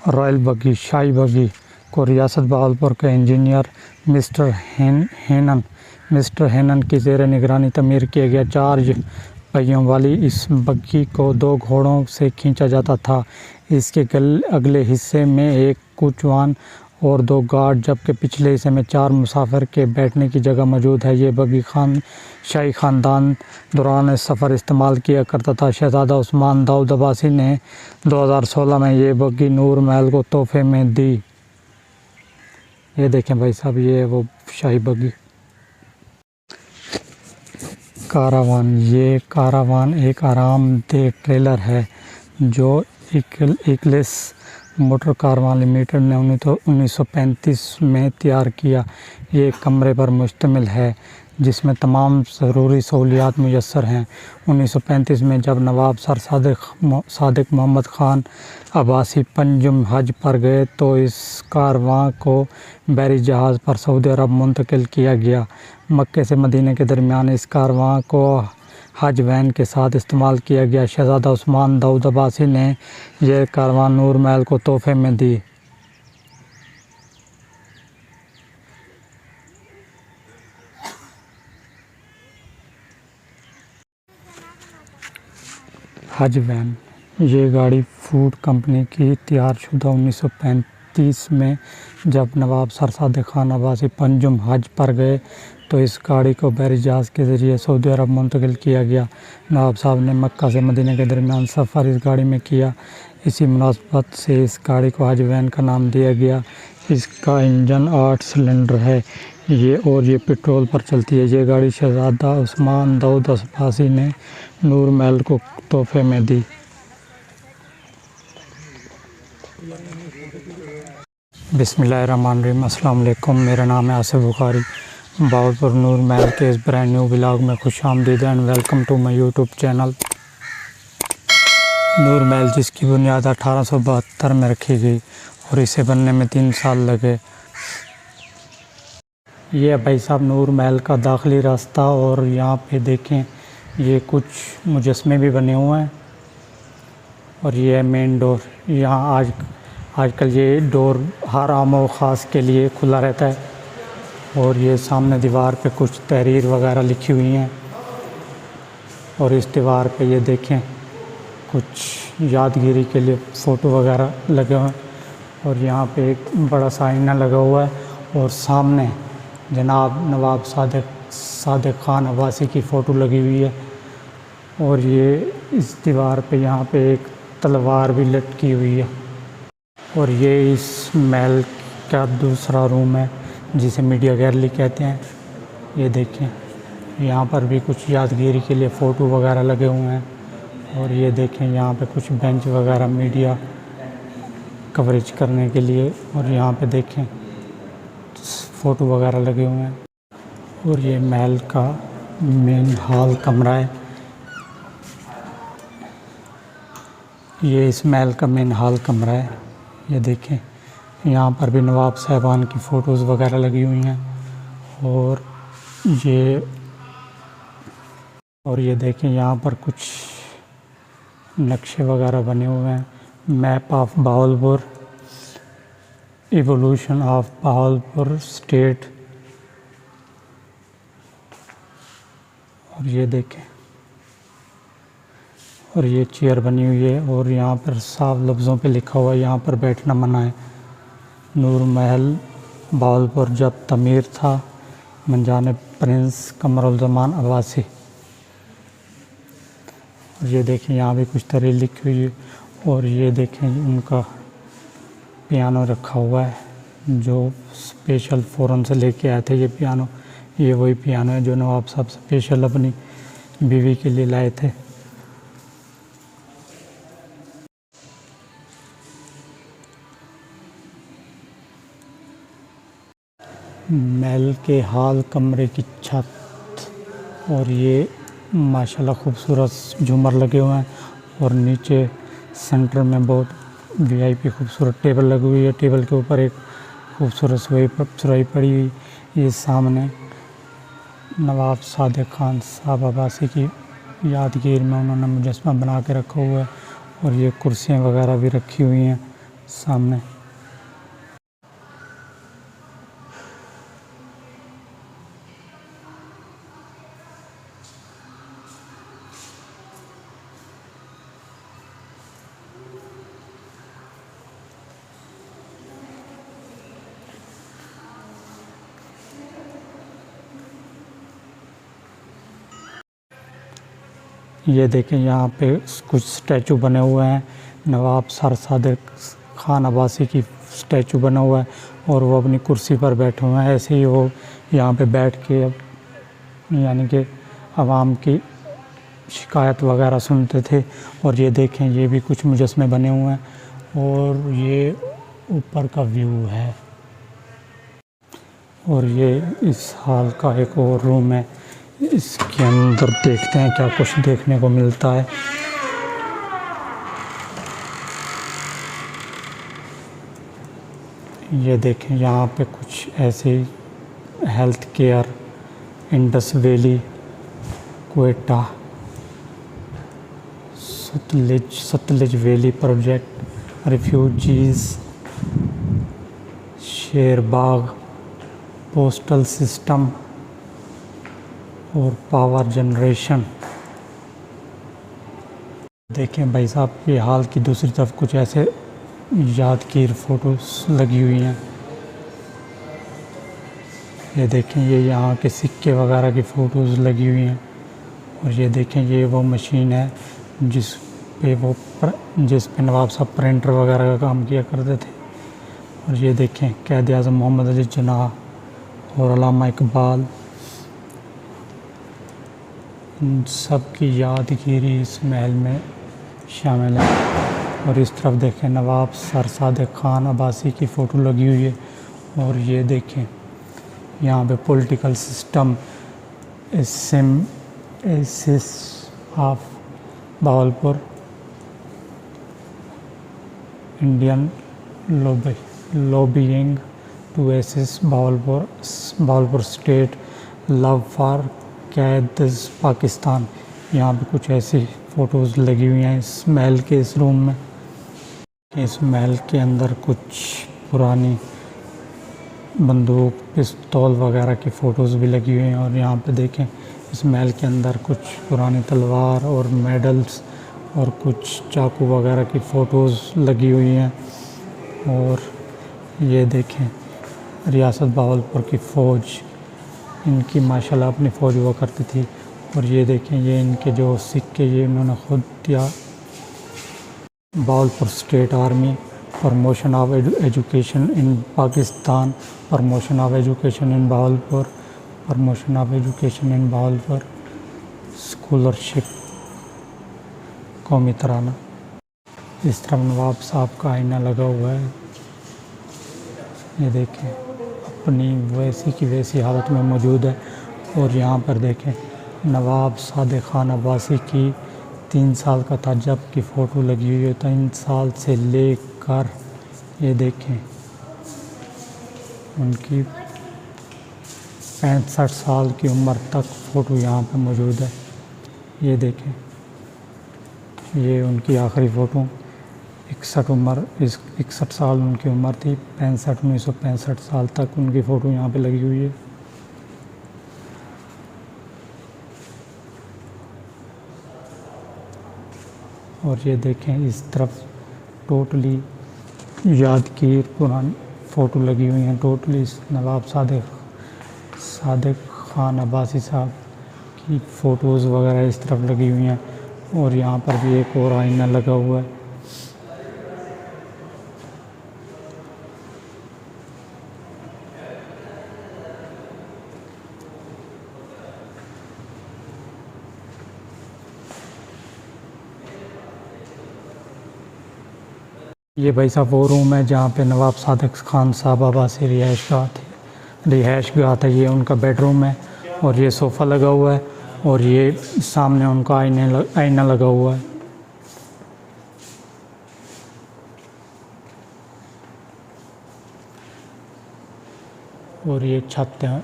Royal बग्गी शाही बग्गी को रियासत बहावलपुर के इंजीनियर मिस्टर हेनन की ज़ेर निगरानी तमीर किया गया। 4 पहियों वाली इस बग्गी को 2 घोड़ों से खींचा जाता था। इसके अगले हिस्से में एक कोचवान और 2 गार्ड, जबकि पिछले हिस्से में 4 मुसाफिर के बैठने की जगह मौजूद है। ये बग्गी शाही ख़ानदान दौरान सफ़र इस्तेमाल किया करता था। शहज़ादा उस्मान दाऊद अब्बासी ने 2016 में ये बग्गी नूर महल को तोहफे में दी। ये देखें भाई साहब, ये है वो शाही बग्गी। कारावान, ये कारावान एक आरामदेह ट्रेलर है जो इक्लेस मोटर कारवां लिमिटेड ने 1935 में तैयार किया। ये एक कमरे पर मुश्तमिल है जिसमें तमाम ज़रूरी सहूलियात मुयस्सर हैं। 1935 में जब नवाब सर सादिक मोहम्मद ख़ान अब्बासी पंजुम हज पर गए तो इस कारवां को बहरी जहाज़ पर सऊदी अरब मुंतकिल किया गया। मक्के से मदीने के दरमियान इस कारवां को हज वैन के साथ इस्तेमाल किया गया। शहज़ादा उस्मान दाऊद अब्बासी ने यह कारवां नूर महल को तोहफे में दी। हज वैन, ये गाड़ी फूड कंपनी की तैयारशुदा 1935 में जब नवाब सर सादिक ख़ान अब्बासी पंजुम हज पर गए तो इस गाड़ी को बहरी जहाज़ के ज़रिए सऊदी अरब मुंतकिल किया गया। नवाब साहब ने मक्का से मदीने के दरमियान सफ़र इस गाड़ी में किया। इसी मुनासबत से इस गाड़ी को हज वैन का नाम दिया गया। इसका इंजन 8 सिलेंडर है ये पेट्रोल पर चलती है। ये गाड़ी शहज़ादा उस्मान दाऊद अब्बासी ने नूर महल को तोहफे में दी। बिस्मिल्लाहिर्रहमानिर्रहीम। अस्सलाम वालेकुम। मेरा नाम है आसिफ बुखारी। बहावलपुर नूर महल के इस ब्रांड न्यू व्लॉग में खुशामदीद and welcome to my YouTube channel. Noor Mahal जिसकी बुनियाद 1872 में रखी गई और इसे बनने में 3 साल लगे। ये भाई साहब नूर महल का दाखिली रास्ता, और यहाँ पे देखें ये कुछ मुजस्मे भी बने हुए हैं और ये है मेन डोर। यहाँ आजकल ये डोर हर आम व ख़ास के लिए खुला रहता है। और ये सामने दीवार पे कुछ तहरीर वगैरह लिखी हुई हैं और इस दीवार पे ये देखें कुछ यादगिरी के लिए फ़ोटो वगैरह लगे हुए हैं। और यहाँ पे एक बड़ा सा आईना लगा हुआ है और सामने जनाब नवाब सादिक ख़ान अब्बासी की फ़ोटो लगी हुई है। और ये इस दीवार पे यहाँ पे एक तलवार भी लटकी हुई है। और ये इस महल का दूसरा रूम है जिसे मीडिया गैलरी कहते हैं। ये देखें यहाँ पर भी कुछ यादगिरी के लिए फ़ोटो वगैरह लगे हुए हैं। और ये देखें यहाँ पे कुछ बेंच वगैरह मीडिया कवरेज करने के लिए। और यहाँ पे देखें फ़ोटो वगैरह लगे हुए हैं। और ये महल का मेन हॉल कमरा है। ये इस महल का मेन हॉल कमरा है। ये देखें यहाँ पर भी नवाब साहबान की फ़ोटोज़ वगैरह लगी हुई हैं। और ये देखें यहाँ पर कुछ नक्शे वगैरह बने हुए हैं। Map of Bahawalpur, evolution of Bahawalpur state. और ये देखें, और ये चेयर बनी हुई है और यहाँ पर साफ लफ्ज़ों पे लिखा हुआ है यहाँ पर बैठना मना है। नूर महल बहावलपुर जब तमीर था मंजाने प्रिंस कमरुज़्ज़मान अब्बासी। और ये देखें यहाँ भी कुछ तहरीर लिखी हुई है। और ये देखें उनका पियानो रखा हुआ है जो स्पेशल फ़ॉरेन से लेके आए थे। ये पियानो, ये वही पियानो है जो नवाब साहब स्पेशल अपनी बीवी के लिए लाए थे। महल के हॉल कमरे की छत, और ये माशाल्लाह खूबसूरत झूमर लगे हुए हैं। और नीचे सेंटर में बहुत वीआईपी खूबसूरत टेबल लगी हुई है। टेबल के ऊपर एक खूबसूरत सुराही पड़ी हुई। ये सामने नवाब सादिक ख़ान साहब अब्बासी की यादगिरी में उन्होंने मुजस्समा बना के रखा हुआ है। और ये कुर्सियाँ वगैरह भी रखी हुई हैं सामने। ये देखें यहाँ पे कुछ स्टैचू बने हुए हैं। नवाब सर सादिक खान अब्बासी की स्टैचू बना हुआ है और वो अपनी कुर्सी पर बैठे हुए हैं। ऐसे ही वो यहाँ पे बैठ के यानी कि आवाम की शिकायत वगैरह सुनते थे। और ये देखें, ये भी कुछ मुजस्मे बने हुए हैं और ये ऊपर का व्यू है। और ये इस हॉल का एक और रूम है, इसके अंदर देखते हैं क्या कुछ देखने को मिलता है। ये देखें, यहाँ पे कुछ ऐसे health care, Indus valley, Quetta, Sutlej valley project, refugees, Sherbagh, postal system और पावर जनरेशन। देखें भाई साहब, ये हाल की दूसरी तरफ कुछ ऐसे यादगार फ़ोटोज़ लगी हुई हैं। ये देखें, ये यहाँ के सिक्के वगैरह की फ़ोटोज़ लगी हुई हैं। और ये देखें, ये वो मशीन है जिस पे नवाब साहब प्रिंटर वगैरह का काम किया करते थे। और ये देखें, कैद आज़म मोहम्मद अली जिन्नाह और अल्लामा इकबाल, इन सब की यादगिरी इस महल में शामिल है। और इस तरफ देखें, नवाब सर सादिक खान अब्बासी की फ़ोटो लगी हुई है। और ये देखें, यहाँ पे political system access of Bahawalpur, Indian lobbying to access Bahawalpur state, love for Quaid Pakistan. यहाँ पे कुछ ऐसी फ़ोटोज़ लगी हुई हैं इस महल के इस रूम में। इस महल के अंदर कुछ पुरानी बंदूक, पिस्तौल वगैरह की फ़ोटोज़ भी लगी हुई हैं। और यहाँ पे देखें, इस महल के अंदर कुछ पुरानी तलवार और मेडल्स और कुछ चाकू वगैरह की फ़ोटोज़ लगी हुई हैं। और ये देखें, रियासत भावलपुर की फ़ौज, इनकी माशाल्लाह अपनी फ़ौज हुआ करती थी। और ये देखें, ये इनके जो सिक्के ये इन्होंने खुद दिया। Bahawalpur state army, promotion of education in Pakistan, promotion of education in Bahawalpur, promotion of education in Bahawalpur, scholarship, कौमी तराना। इस तरफ नवाब साहब का आईना लगा हुआ है। ये देखें, अपनी वैसी की वैसी हालत में मौजूद है। और यहाँ पर देखें, नवाब सादिक खान अब्बासी की 3 साल का था जब की फ़ोटो लगी हुई है। 3 साल से लेकर ये देखें, उनकी 65 साल की उम्र तक फ़ोटो यहाँ पे मौजूद है। ये देखें, ये उनकी आखिरी फ़ोटो 61 साल उनकी उम्र थी। 1965 साल तक उनकी फ़ोटो यहाँ पे लगी हुई है। और ये देखें, इस तरफ टोटली यादगार पुरानी फ़ोटो लगी हुई हैं। टोटली नवाब सादिक खान अब्बासी साहब की फ़ोटोज़ वगैरह इस तरफ लगी हुई हैं। और यहाँ पर भी एक और आईना लगा हुआ है। ये भाई साहब वो रूम है जहाँ पे नवाब सादिक खान साहब अब्बासी रिहाइश गाह था। ये उनका बेडरूम है। और ये सोफ़ा लगा हुआ है और ये सामने उनका आईना लगा हुआ है। और ये छत है।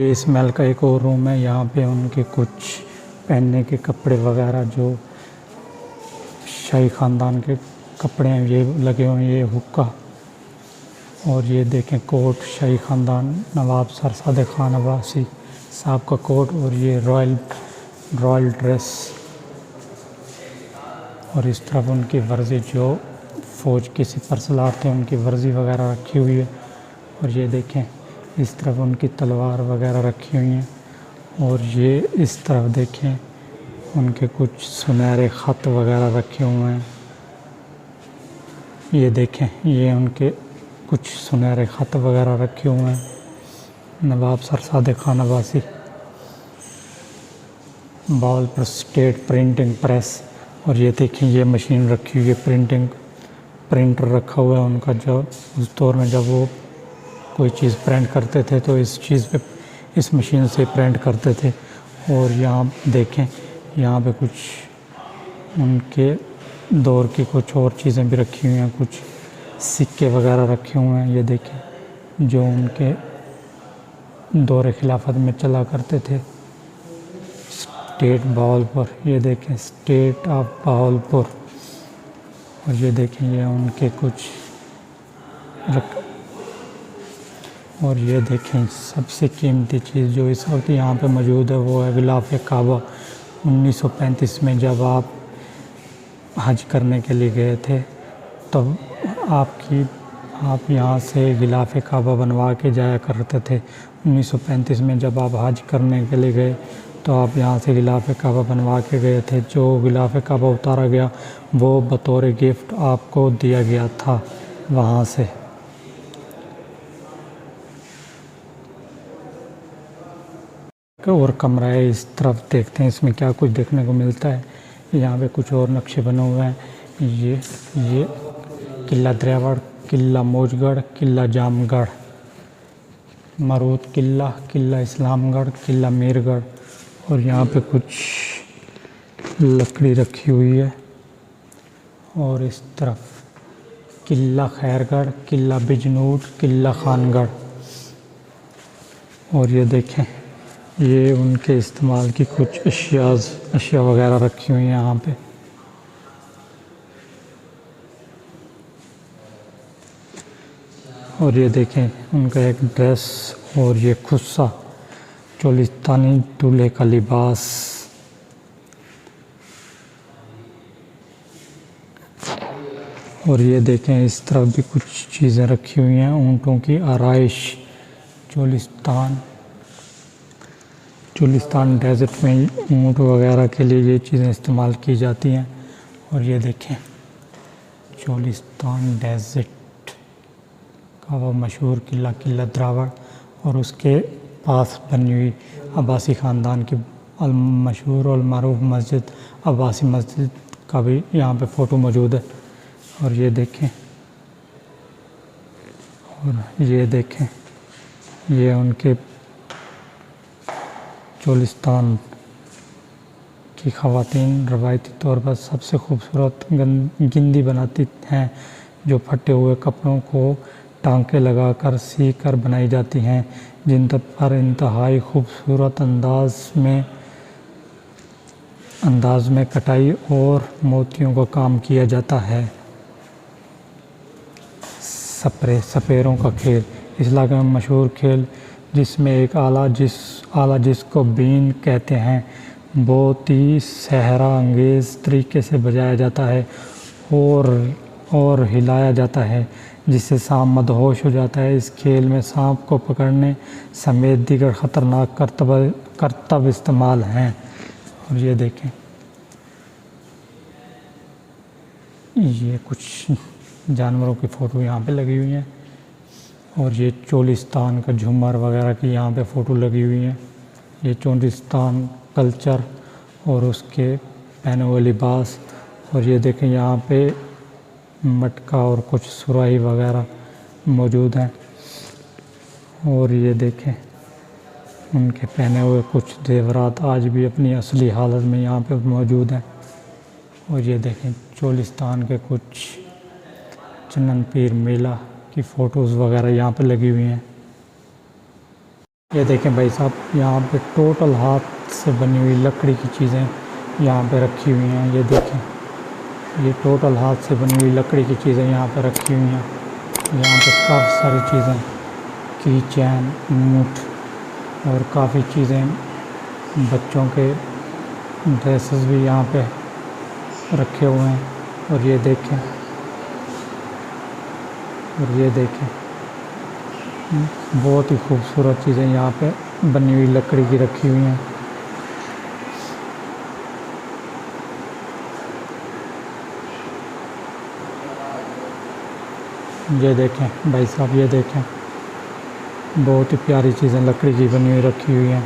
इस महल का एक और रूम है, यहाँ पे उनके कुछ पहनने के कपड़े वगैरह जो शाही ख़ानदान के कपड़े हैं ये लगे हुए हैं, ये हुक्का। और ये देखें कोट, शाही ख़ानदान नवाब सरसाद खान अब्बासी साहब का कोट, और ये रॉयल ड्रेस। और इस तरफ उनकी वर्जी जो फ़ौज के सिपर सलार थे उनकी वर्जी वगैरह रखी हुई है। और ये देखें इस तरफ उनकी तलवार वगैरह रखी हुई हैं। और ये इस तरफ देखें उनके कुछ सुनहरे ख़त वगैरह रखे हुए हैं। ये देखें ये उनके कुछ सुनहरे ख़त वगैरह रखे हुए हैं। Nawab Sarsad Khan Abbasi, Bahawalpur state printing press. और ये देखें ये मशीन रखी हुई है, प्रिंटर रखा हुआ है उनका। जब उस दौर में जब वो कोई चीज़ प्रिंट करते थे तो इस मशीन से प्रिंट करते थे। और यहाँ देखें यहाँ पे कुछ उनके दौर की कुछ और चीज़ें भी रखी हुई हैं, कुछ सिक्के वगैरह रखे हुए हैं। ये देखें जो उनके दौर खिलाफत में चला करते थे। स्टेट बहावलपुर, ये देखें स्टेट ऑफ बहावलपुर। और ये देखें ये उनके कुछ और ये देखें सबसे कीमती चीज़ जो इस वक्त यहाँ पे मौजूद है वो है गिलाफ काबा। 1935 में जब आप हज करने के लिए गए थे तब आप यहाँ से गिलाफ काबा बनवा के जाया करते थे। 1935 में जब आप हज करने के लिए गए तो आप यहाँ से गिलाफ काबा बनवा के गए थे। जो गिलाफ काबा उतारा गया वो बतौर गिफ्ट आपको दिया गया था वहाँ से। और कमरा है, इस तरफ देखते हैं इसमें क्या कुछ देखने को मिलता है। यहाँ पे कुछ और नक्शे बने हुए हैं। ये किला दरियावाड़, किला मौजगढ़, किला जामगढ़, मरूद किला, किला इस्लामगढ़, किला मीरगढ़। और यहाँ पे कुछ लकड़ी रखी हुई है। और इस तरफ किला खैरगढ़, किला बिजनूर, किला खानगढ़। और ये देखें ये उनके इस्तेमाल की कुछ अशिया वगैरह रखी हुई हैं यहाँ पे। और ये देखें उनका एक ड्रेस और ये खुस्सा, चोलिस्तानी दूल्हे का लिबास। और ये देखें इस तरफ भी कुछ चीज़ें रखी हुई हैं, ऊँटों की आराइश। चोलिस्तान डेजर्ट में ऊँट वगैरह के लिए ये चीज़ें इस्तेमाल की जाती हैं। और ये देखें चोलिस्तान डेजर्ट का वो मशहूर किला द्रावड़। और उसके पास बनी हुई अब्बासी ख़ानदान की मशहूर और मारूफ मस्जिद अब्बासी मस्जिद का भी यहाँ पे फ़ोटो मौजूद है। और ये देखें ये उनके चोलिस्तान की ख़वातीन रवायती तौर पर सबसे खूबसूरत गिंदी बनाती हैं, जो फटे हुए कपड़ों को टांके लगाकर सीख कर बनाई जाती हैं, जिन पर इंतहाई खूबसूरत अंदाज में कटाई और मोतियों का काम किया जाता है। सपेरों का खेल, इस इलाके में मशहूर खेल जिसमें एक आला जिसको बीन कहते हैं बहुत ही सहरा अंगेज़ तरीके से बजाया जाता है और हिलाया जाता है, जिससे सांप मदहोश हो जाता है। इस खेल में सांप को पकड़ने समेत दीगर ख़तरनाक करतब इस्तेमाल हैं। और ये देखें ये कुछ जानवरों की फ़ोटो यहाँ पे लगी हुई हैं। और ये चोलिस्तान का झूमर वगैरह की यहाँ पे फ़ोटो लगी हुई हैं। ये चोलिस्तान कल्चर और उसके पहने हुए लिबास। और ये देखें यहाँ पे मटका और कुछ सुराही वगैरह मौजूद हैं। और ये देखें उनके पहने हुए कुछ जेवरात आज भी अपनी असली हालत में यहाँ पे मौजूद हैं। और ये देखें चोलिस्तान के कुछ चनन पीर मेला की फ़ोटोज़ वगैरह यहाँ पे लगी हुई हैं। ये देखें भाई साहब, यहाँ पे टोटल हाथ से बनी हुई लकड़ी की चीज़ें यहाँ पे रखी हुई हैं। ये देखें, ये टोटल हाथ से बनी हुई लकड़ी की चीज़ें यहाँ पे रखी हुई हैं। यहाँ पे काफ़ी सारी चीज़ें, की चैन, ऊँट और काफ़ी चीज़ें, बच्चों के ड्रेसेस भी यहाँ पे रखे हुए हैं। और ये देखें, बहुत ही खूबसूरत चीज़ें यहाँ पे बनी हुई लकड़ी की रखी हुई हैं। ये देखें भाई साहब, ये देखें, बहुत ही प्यारी चीज़ें लकड़ी की बनी हुई रखी हुई हैं।